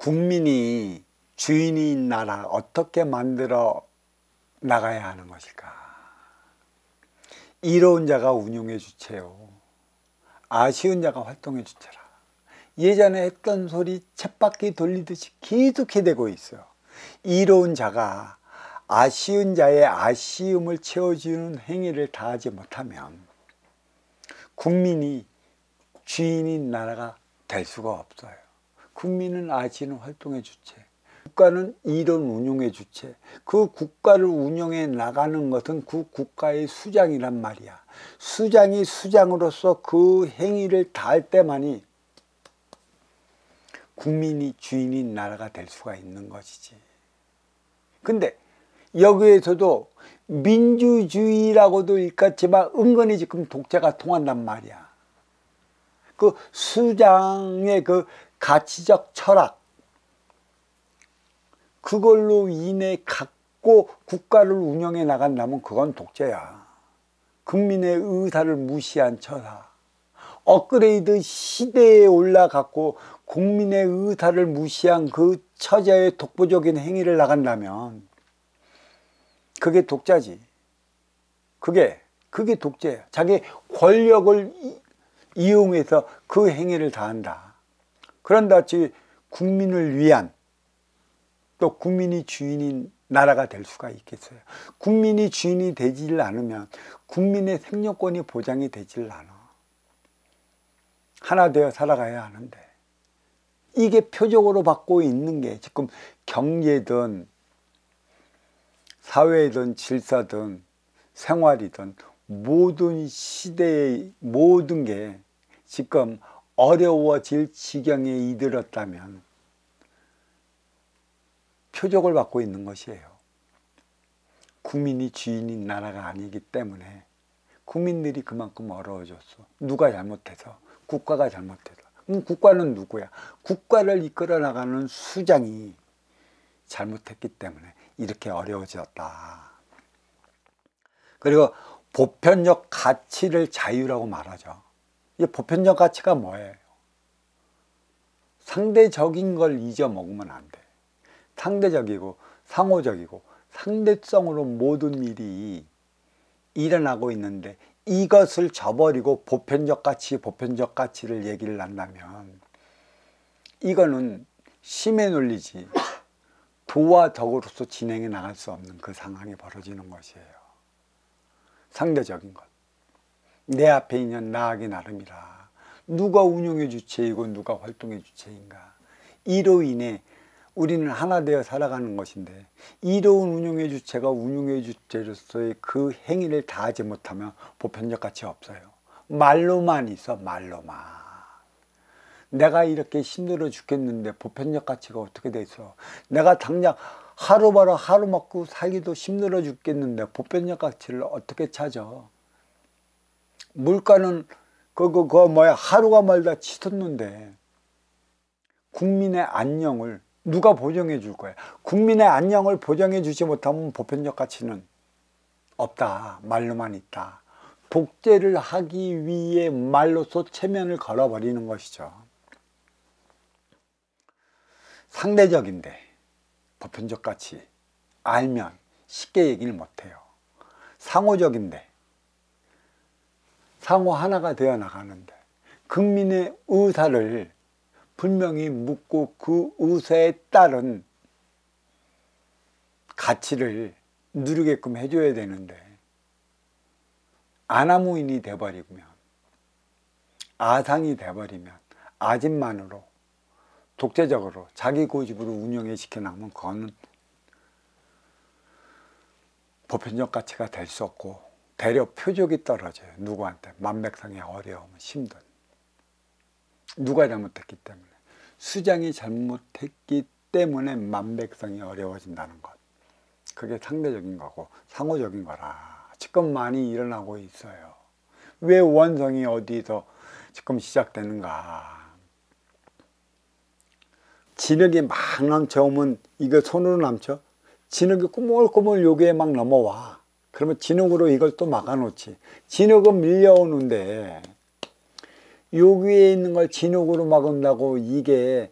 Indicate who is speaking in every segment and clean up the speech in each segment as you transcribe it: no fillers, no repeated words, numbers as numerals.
Speaker 1: 국민이 주인인 나라 어떻게 만들어 나가야 하는 것일까? 이로운 자가 운용의 주체요, 아쉬운 자가 활동의 주체라. 예전에 했던 소리 쳇바퀴 돌리듯이 계속 해대고 있어요. 이로운 자가 아쉬운 자의 아쉬움을 채워주는 행위를 다하지 못하면 국민이 주인인 나라가 될 수가 없어요. 국민은 아쉬운 활동의 주체, 국가는 이런 운용의 주체. 그 국가를 운영해 나가는 것은 그 국가의 수장이란 말이야. 수장이 수장으로서 그 행위를 다할 때만이 국민이 주인인 나라가 될 수가 있는 것이지. 근데 여기에서도 민주주의라고도 일컫지만 은근히 지금 독재가 통한단 말이야. 그 수장의 그 가치적 철학, 그걸로 인해 갖고 국가를 운영해 나간다면 그건 독재야. 국민의 의사를 무시한 처사, 업그레이드 시대에 올라갔고 국민의 의사를 무시한 그 처자의 독보적인 행위를 나간다면 그게 독자지. 그게 독재야. 자기 권력을 이용해서 그 행위를 다한다. 그런다 치 국민을 위한, 또 국민이 주인인 나라가 될 수가 있겠어요? 국민이 주인이 되질 않으면 국민의 생존권이 보장이 되질 않아. 하나 되어 살아가야 하는데, 이게 표적으로 받고 있는 게 지금 경제든 사회든 질서든 생활이든 모든 시대의 모든 게 지금 어려워질 지경에 이르렀다면 표적을 받고 있는 것이에요. 국민이 주인인 나라가 아니기 때문에 국민들이 그만큼 어려워졌어. 누가 잘못해서? 국가가 잘못해서. 그럼 국가는 누구야? 국가를 이끌어 나가는 수장이 잘못했기 때문에 이렇게 어려워졌다. 그리고 보편적 가치를 자유라고 말하죠. 이 보편적 가치가 뭐예요? 상대적인 걸 잊어먹으면 안 돼. 상대적이고 상호적이고 상대성으로 모든 일이 일어나고 있는데 이것을 저버리고 보편적 가치를 얘기를 한다면 이거는 심의 논리지 도와 덕으로서 진행해 나갈 수 없는 그 상황이 벌어지는 것이에요. 상대적인 것. 내 앞에 있는 나하기 나름이라. 누가 운용의 주체이고 누가 활동의 주체인가. 이로 인해 우리는 하나 되어 살아가는 것인데, 이로운 운용의 주체가 운용의 주체로서의 그 행위를 다하지 못하면 보편적 가치 없어요. 말로만 있어. 말로만. 내가 이렇게 힘들어 죽겠는데 보편적 가치가 어떻게 돼 있어? 내가 당장 하루 벌어 하루 먹고 살기도 힘들어 죽겠는데 보편적 가치를 어떻게 찾아? 물가는 하루가 멀다 치솟는데 국민의 안녕을 누가 보장해 줄 거야? 국민의 안녕을 보장해 주지 못하면 보편적 가치는 없다. 말로만 있다. 독재를 하기 위해 말로서 체면을 걸어버리는 것이죠. 상대적인데 보편적 가치 알면 쉽게 얘기를 못해요. 상호적인데 상호 하나가 되어 나가는데 국민의 의사를 분명히 묻고 그 의사에 따른 가치를 누리게끔 해줘야 되는데 아나무인이 돼버리면, 아상이 돼버리면, 아집만으로 독재적으로 자기 고집으로 운영해 시켜나가면 그거는 보편적 가치가 될 수 없고 대려 표적이 떨어져요. 누구한테? 만백성의 어려움, 힘든. 누가 잘못했기 때문에, 수장이 잘못했기 때문에 만백성이 어려워진다는 것. 그게 상대적인 거고 상호적인 거라. 지금 많이 일어나고 있어요. 왜 원성이 어디서 지금 시작되는가? 진흙이 막 넘쳐오면 이거 손으로 넘쳐? 진흙이 꾸물꾸물 여기에 막 넘어와. 그러면 진흙으로 이걸 또 막아놓지. 진흙은 밀려오는데 여기에 있는 걸 진흙으로 막은다고 이게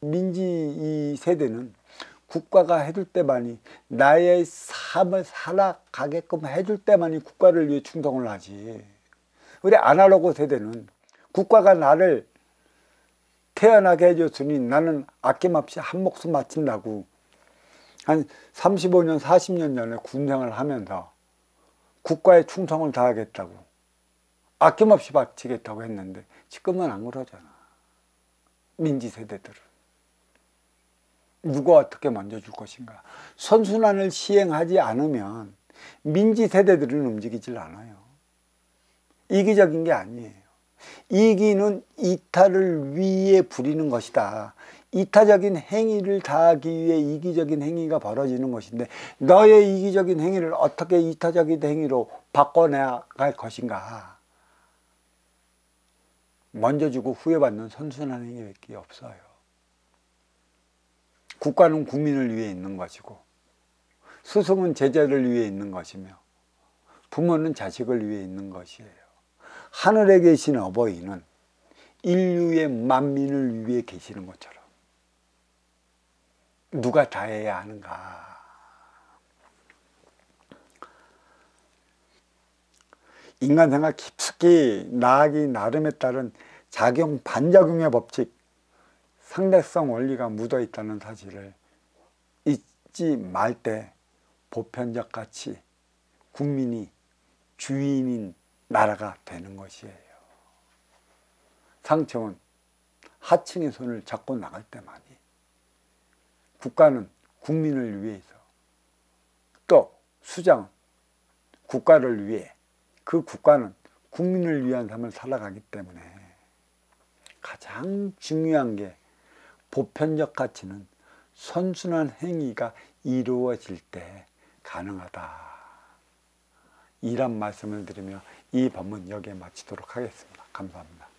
Speaker 1: 민지 이 세대는 국가가 해줄 때만이, 나의 삶을 살아가게끔 해줄 때만이 국가를 위해 충성을 하지. 우리 아날로그 세대는 국가가 나를 태어나게 해줬으니 나는 아낌없이 한 목숨 바친다고 한 35년 40년 전에 군생활을 하면서 국가에 충성을 다하겠다고 아낌없이 바치겠다고 했는데 지금은 안 그러잖아. 민지 세대들은 누가 어떻게 먼저 줄 것인가. 선순환을 시행하지 않으면 민지 세대들은 움직이질 않아요. 이기적인 게 아니에요. 이기는 이타를 위해 부리는 것이다. 이타적인 행위를 다하기 위해 이기적인 행위가 벌어지는 것인데, 너의 이기적인 행위를 어떻게 이타적인 행위로 바꿔나갈 것인가. 먼저 주고 후회 받는 선순환 행위밖에 없어요. 국가는 국민을 위해 있는 것이고, 스승은 제자를 위해 있는 것이며, 부모는 자식을 위해 있는 것이에요. 하늘에 계신 어버이는 인류의 만민을 위해 계시는 것처럼 누가 다 해야 하는가. 인간 생활 깊숙이 나아가기 나름에 따른 작용 반작용의 법칙, 상대성 원리가 묻어 있다는 사실을 잊지 말 때 보편적 가치, 국민이 주인인 나라가 되는 것이에요. 상층은 하층의 손을 잡고 나갈 때만이, 국가는 국민을 위해서, 또 수장은 국가를 위해, 그 국가는 국민을 위한 삶을 살아가기 때문에 가장 중요한 게 보편적 가치는 선순환 행위가 이루어질 때 가능하다. 이란 말씀을 드리며 이 법문 여기에 마치도록 하겠습니다. 감사합니다.